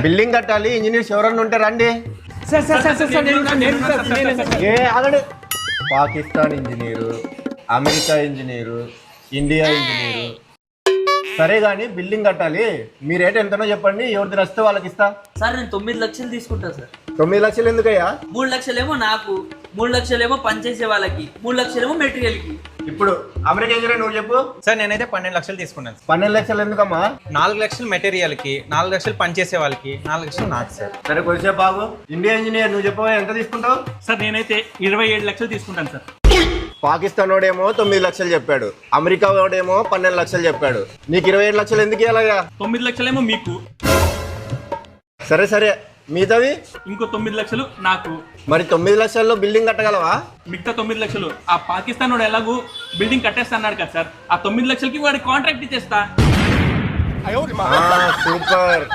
Building కట్టాలి, engineers ఎవరన్నా ఉంటే రండి. ఏ ఆగండి. Pakistan engineer, America engineer, India engineer. సరే కానీ బిల్డింగ్ కట్టాలి, మీ రేట్ ఎంతనో చెప్పండి, ఎవరిది నచ్చితే వాళ్ళకి ఇస్తా. సార్ నేను 9 లక్షలు తీసుకుంటా సార్. 9 లక్షలు ఎందుకయ్యా? 3 లక్షలేమో నాకు, 3 లక్షలేమో పనిచేసే వాళ్ళకి, 3 లక్షలేమో మెటీరియల్ కి. ఇప్పుడు అమెరికా ఇంజనీర్ నువ్వు చెప్పు. సార్ నేనైతే 12 లక్షలు తీసుకున్నాను. 12 లక్షలు ఎందుకమ్మా? 4 లక్షలు మెటీరియల్ కి, 4 లక్షలు పనిచేసే వాళ్ళకి, 4 లక్షలు నాకు సార్. సరే కొద్దిసేపు బాబు. ఇండియా ఇంజనీర్ నువ్వు చెప్పు, ఎంత తీసుకుంటావు? సార్ నేనైతే 27 లక్షలు తీసుకుంటాను సార్. పాకిస్తాన్ వాడేమో 9 లక్షలు చెప్పాడు, అమెరికా వాడేమో 12 లక్షలు చెప్పాడు. నీకు 27 లక్షలు ఎందుకు ఇవ్వాలయ్యా? 9 లక్షలేమో మీకు, సరే సరే, మిగతావి ఇంకో 9 లక్షలు నాకు. మరి 9 లక్షల్లో బిల్డింగ్ కట్టగలవా? మిగతా 9 లక్షలు ఆ పాకిస్తాన్ వాడు ఎలాగూ బిల్డింగ్ కట్టేస్తా అన్నాడు కదా సార్, ఆ 9 లక్షలకి వాడి కాంట్రాక్ట్ ఇచ్చేస్తా. సూపర్.